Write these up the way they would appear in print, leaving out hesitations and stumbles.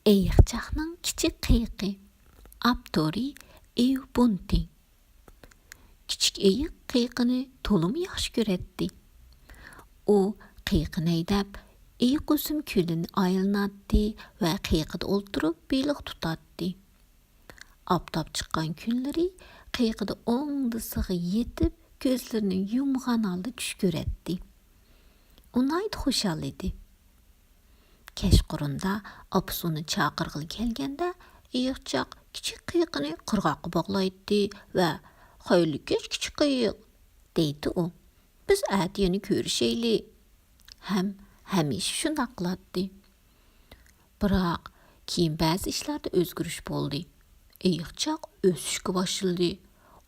ئېيىقچاقنىڭ كىچىك قېيىقى. ئاپتورى Bunting. كىچىك ئېيىق قېيىقىنى تولىمۇ yaxshi ko'rەتتى. ئۇ قېيىقىنى haydab ئېيىق o'sum ko'lini aylanatتى va قېيىقىدا o'ltirib beliq tutatdi. Aptab chiqqan kunlari قېيىقىدا o'ngdisiga yetib ko'zlarini yumg'an holda tush ko'ratdi. U nayt xushal edi. Kechqurunda opasi uni chaqirg'ili kelganda ئېيىقچاق kichik قېيىقىنى qirg'oqqa bog'laydi va "Xayrli kech kichik قېيىق" deydi u. "Biz әti yana ko'rishayli." Hamisha shundoq qiladi. Biroq keyin ba'zi ishlarda o'zgarish bo'ldi. ئېيىقچاق o'sishga boshladi.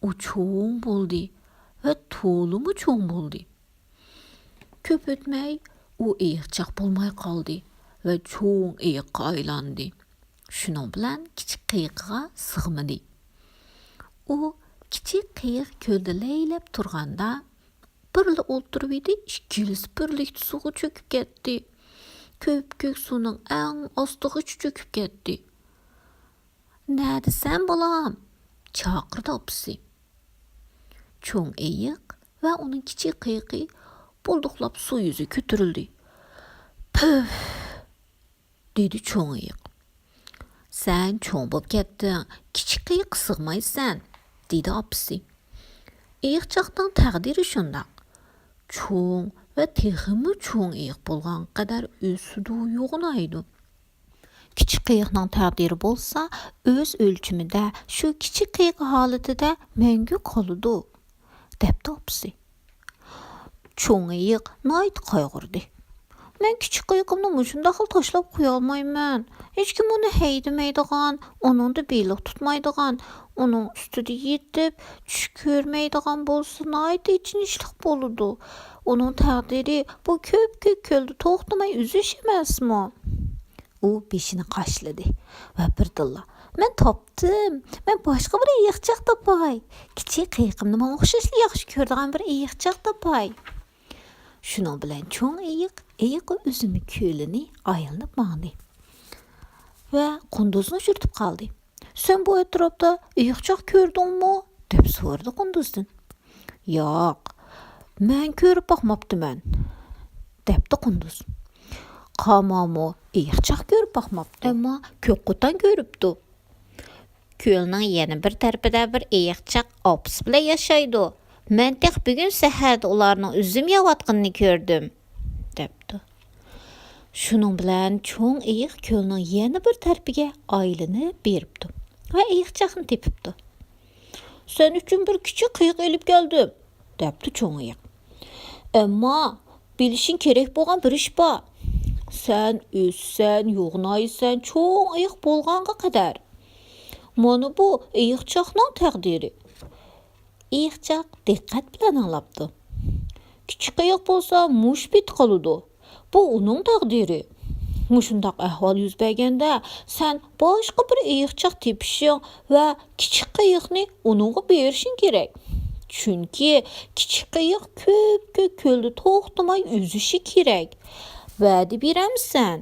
U cho'ng bo'ldi va to'limi cho'ng bo'ldi. Ko'p o'tmay u ئېيىقچاق bo'lmay qoldi va cho'ng ئېيىقqa aylandi. Shuning bilan kichik قېيىقىغا sig'madi. U kichik قېيىق ko'lda laylab turganda birla o'ltirib edi, ikkilisi birlikda suvga cho'kib ketdi. Ko'k suvning eng ostiga cho'kib ketdi. "Nadisan bolam?" chaqirdi opasi. Cho'ng ئېيىق va uning kichik قېيىقى bulduqlab suv yuziga ko'tarildi. "Puf!" dedi cho'ng ئېيىق. "Sen cho'ng bo'lib ketding, kichik قېيىقqa sig'maysan", dedi opasi. ئېيىقچاقنىڭ taqdiri shundoq. Cho'ng va texmi cho'ng ئېيىق bo'lgan qadar o'sidi, yo'g'naydi. Kichik قېيىقنىڭ taqdiri bo'lsa, o'z o'lchimida shu kichik قېيىق holatida mangu qoladi, debdi opasi. Cho'ng ئېيىق nayt qayg'urdi. "Men kichik قېيىقimni mushundoq tashlab qo'ya olmayman. Hech kim uni haydamaydigan, uningda beliq tutmaydigan, uning ustida yetib tush ko'rmaydigan bo'lsa, nayt ichinishlik bo'ladi. Uning taqdiri bu ko'p ko'lda to'xtamay uzish emasmi?" U beshini qashladi va birdilla: "Men topdim. Men boshqa bir ئېيىقچاق topay. Kichik قېيىقimni menga o'xshashli yaxshi ko'radigan bir ئېيىقچاق topay." Shuning bilan cho'ng ئېيىق o'zini ko'lini aylanib mangdi va qunduzni uchirtib qoldi. "Sen bu atrofda ئېيىقچاق ko'rdingmi?" deb so'radi qunduzdan. "Yo'q, men ko'rib boqmabdiman", debdi qunduz. "Qamamo ئېيىقچاق ko'rib boqmabdi, ammo ko'k qutan ko'ribdi. Ko'lning yana bir tarafida bir ئېيىقچاق opasi bilan yashaydi. Men tek bugun saharda ularning uzum yeyotganini ko'rdim", debdi. Shuning bilan cho'ng ئېيىق ko'lning yana bir tarafiga aylanib beribdi va ئېيىقچاقni tepibdi. "Sen uchun bir kichik قېيىق olib keldim", debdi cho'ng ئېيىق. "Ammo bilishing kerak bo'lgan bir ish bor. Sen o'ssan, yo'g'naysan, cho'ng ئېيىق bo'lganga qadar. Mana bu ئېيىقچاقنىڭ taqdiri." ئېيىقچاق diqqat bilan anglabdi. "Kichik قېيىق bo'lsa, mush bit qoladi. Bu uning taqdiri. Mushundoq ahvol yuz berganda, sen boshqa bir ئېيىقچاق tepishing va kichik قېيىقni uningga berishing kerak. Chunki kichik قېيىق ko'p ko'lda to'xtamay uzishi kerak. Va'da beramsan?"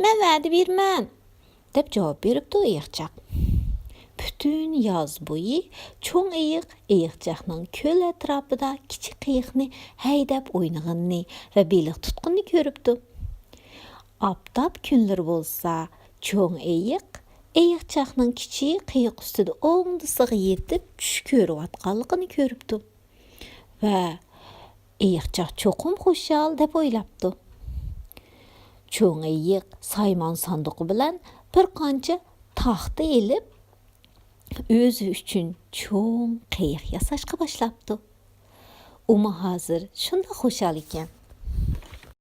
"Men va'da berman", deb javob beribdi ئېيىقچاق. Bütün yoz bo'yi cho'ng ئېيىق ئېيىقچاقning ko'l atrofida kichik قېيىقni haydab o'ynaganini va beliq tutqanini ko'ribdi. Aptab kunlar bo'lsa, cho'ng ئېيىق ئېيىقچاقning kichik قېيىق ustida o'ngdisiga yetib tush ko'rayotganligini ko'ribdi va ئېيىقچاق cho'qim xushal deb o'ylabdi. Cho'ng ئېيىق saymon sanduqi bilan bir qancha taxta elib o'zi uchun cho'ng قېيىق yasashga boshlabdi. U hozir shunday xushal ekan.